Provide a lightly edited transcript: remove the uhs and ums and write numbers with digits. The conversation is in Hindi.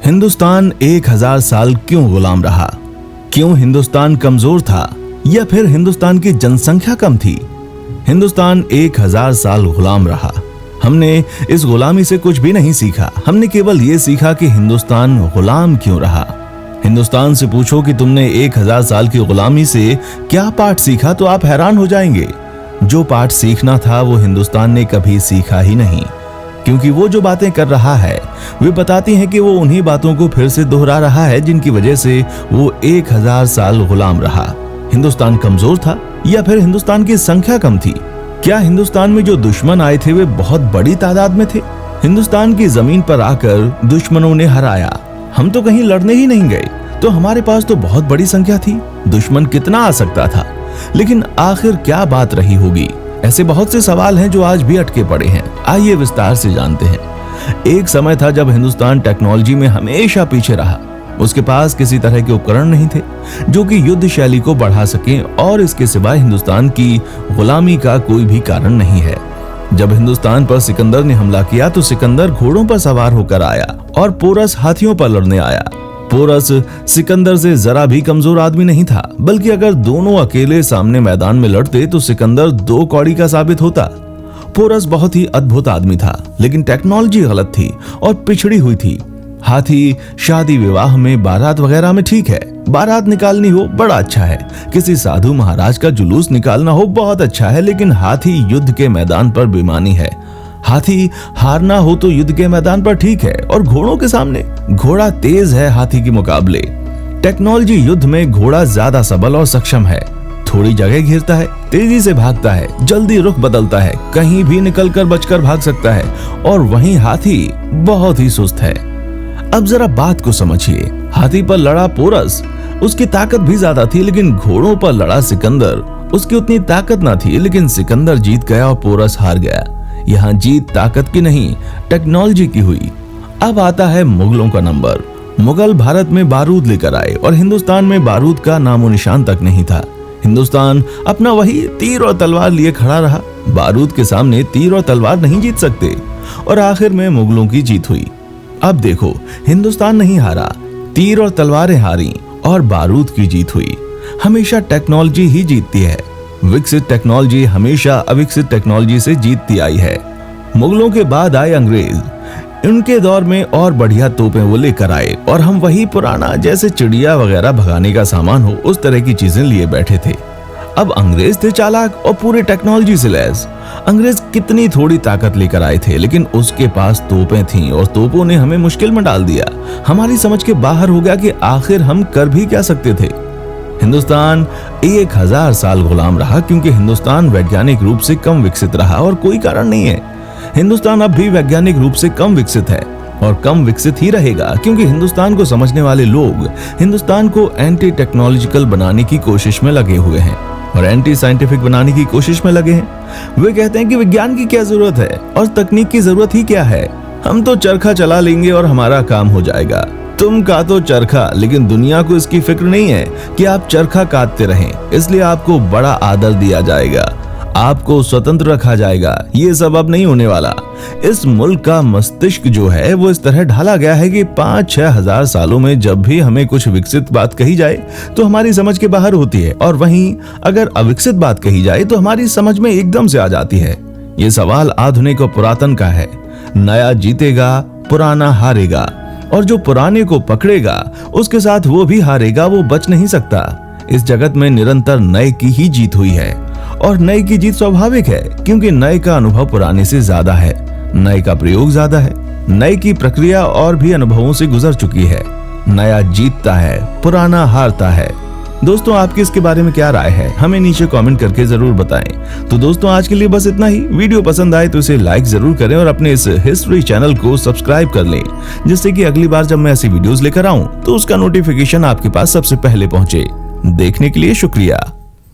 हिंदुस्तान 1000 साल क्यों गुलाम रहा? क्यों हिंदुस्तान कमजोर था या फिर हिंदुस्तान की जनसंख्या कम थी? हिंदुस्तान 1000 साल गुलाम रहा। हमने इस गुलामी से कुछ भी नहीं सीखा। हमने केवल ये सीखा कि हिंदुस्तान गुलाम क्यों रहा। हिंदुस्तान से पूछो कि तुमने 1000 साल की गुलामी से क्या पाठ सीखा तो आप हैरान हो जाएंगे। जो पाठ सीखना था वो हिंदुस्तान ने कभी सीखा ही नहीं, क्योंकि वो जो बातें कर रहा है वे बताती हैं कि वो उन्हीं बातों को फिर से दोहरा रहा है जिनकी वजह से वो 1000 साल गुलाम रहा। हिंदुस्तान कमजोर था या फिर हिंदुस्तान की संख्या कम थी? क्या हिंदुस्तान में जो दुश्मन आए थे वे बहुत बड़ी तादाद में थे? हिंदुस्तान की जमीन पर आकर दुश्मनों ने हराया। हम तो कहीं लड़ने ही नहीं गए, तो हमारे पास तो बहुत बड़ी संख्या थी। दुश्मन कितना आ सकता था? लेकिन आखिर क्या बात रही होगी? ऐसे बहुत से सवाल हैं जो आज भी अटके पड़े हैं। आइए विस्तार से जानते हैं। एक समय था जब हिंदुस्तान टेक्नोलॉजी में हमेशा पीछे रहा। उसके पास किसी तरह के उपकरण नहीं थे जो कि युद्ध शैली को बढ़ा सकें, और इसके सिवाय हिंदुस्तान की गुलामी का कोई भी कारण नहीं है। जब हिंदुस्तान पर सिकंदर ने हमला किया तो सिकंदर घोड़ों पर सवार होकर आया और पोरस हाथियों पर लड़ने आया। पोरस सिकंदर से जरा भी कमजोर आदमी नहीं था, बल्कि अगर दोनों अकेले सामने मैदान में लड़ते तो सिकंदर 2 कौड़ी का साबित होता। पोरस बहुत ही अद्भुत आदमी था, लेकिन टेक्नोलॉजी गलत थी और पिछड़ी हुई थी। हाथी शादी विवाह में बारात वगैरह में ठीक है, बारात निकालनी हो बड़ा अच्छा है, किसी साधु महाराज का जुलूस निकालना हो बहुत अच्छा है, लेकिन हाथी युद्ध के मैदान पर बेईमानी है। हाथी हारना हो तो युद्ध के मैदान पर ठीक है, और घोड़ों के सामने घोड़ा तेज है हाथी के मुकाबले। टेक्नोलॉजी युद्ध में घोड़ा ज्यादा सबल और सक्षम है। थोड़ी जगह घेरता है, तेजी से भागता है, जल्दी रुख बदलता है, कहीं भी निकलकर बचकर भाग सकता है, और वहीं हाथी बहुत ही सुस्त है। अब जरा बात को समझिए। हाथी पर लड़ा पोरस, उसकी ताकत भी ज्यादा थी, लेकिन घोड़ों पर लड़ा सिकंदर, उसकी उतनी ताकत ना थी, लेकिन सिकंदर जीत गया और पोरस हार गया। यहाँ जीत ताकत की नहीं टेक्नोलॉजी की हुई। अब आता है मुगलों का नंबर। मुगल भारत में बारूद लेकर आए और हिंदुस्तान में बारूद का नामो निशान तक नहीं था। हिंदुस्तान अपना वही तीर और तलवार लिए खड़ा रहा। बारूद के सामने तीर और तलवार नहीं जीत सकते, और आखिर में मुगलों की जीत हुई। अब देखो, हिंदुस्तान नहीं हारा, तीर और तलवारें हारी और बारूद की जीत हुई। हमेशा टेक्नोलॉजी ही जीतती है। विकसित टेक्नोलॉजी हमेशा अविकसित टेक्नोलॉजी से जीतती आई है। मुगलों के बाद आए अंग्रेज। उनके दौर में और बढ़िया तोपें वो लेकर आए, और हम वही पुराना, जैसे चिड़िया वगैरह भगाने का सामान हो उस तरह की चीजें लिए बैठे थे। अब अंग्रेज थे चालाक और पूरे टेक्नोलॉजी से लैस। अंग्रेज कितनी थोड़ी ताकत लेकर आए थे, लेकिन उसके पास तोपें थीं, और तोपों ने हमें मुश्किल में डाल दिया। हमारी समझ के बाहर हो गया कि आखिर हम कर भी क्या सकते थे। हिंदुस्तान 1000 साल गुलाम रहा क्योंकि हिंदुस्तान वैज्ञानिक रूप से कम विकसित रहा, और कोई कारण नहीं है। हिंदुस्तान अब भी वैज्ञानिक रूप से कम विकसित है और कम विकसित ही रहेगा, क्योंकि हिंदुस्तान को समझने वाले लोग हिंदुस्तान को एंटी टेक्नोलॉजिकल बनाने की कोशिश में लगे हुए हैं और एंटी साइंटिफिक बनाने की कोशिश में लगे हैं। वे कहते हैं कि विज्ञान की क्या जरूरत है और तकनीक की जरूरत ही क्या है, हम तो चरखा चला लेंगे और हमारा काम हो जाएगा। तुम काटो चरखा, लेकिन दुनिया को इसकी फिक्र नहीं है कि आप चरखा काटते रहें, इसलिए आपको बड़ा आदर दिया जाएगा, आपको स्वतंत्र रखा जाएगा। ये सब अब नहीं होने वाला। इस मुल्क का मस्तिष्क जो है वो इस तरह ढाला गया है कि 5-6 हजार सालों में जब भी हमें कुछ विकसित बात कही जाए तो हमारी समझ के बाहर होती है, और वहीं अगर अविकसित बात कही जाए तो हमारी समझ में एकदम से आ जाती है। ये सवाल आधुनिक और पुरातन का है। नया जीतेगा, पुराना हारेगा, और जो पुराने को पकड़ेगा उसके साथ वो भी हारेगा, वो बच नहीं सकता। इस जगत में निरंतर नए की ही जीत हुई है, और नए की जीत स्वाभाविक है, क्योंकि नए का अनुभव पुराने से ज्यादा है, नए का प्रयोग ज्यादा है, नए की प्रक्रिया और भी अनुभवों से गुजर चुकी है। नया जीतता है, पुराना हारता है। दोस्तों, आपकी इसके बारे में क्या राय है, हमें नीचे कमेंट करके जरूर बताएं। तो दोस्तों, आज के लिए बस इतना ही। वीडियो पसंद आए तो इसे लाइक जरूर करें और अपने इस हिस्ट्री चैनल को सब्सक्राइब कर लें, जिससे कि अगली बार जब मैं ऐसी वीडियोस लेकर आऊं तो उसका नोटिफिकेशन आपके पास सबसे पहले पहुंचे। देखने के लिए शुक्रिया।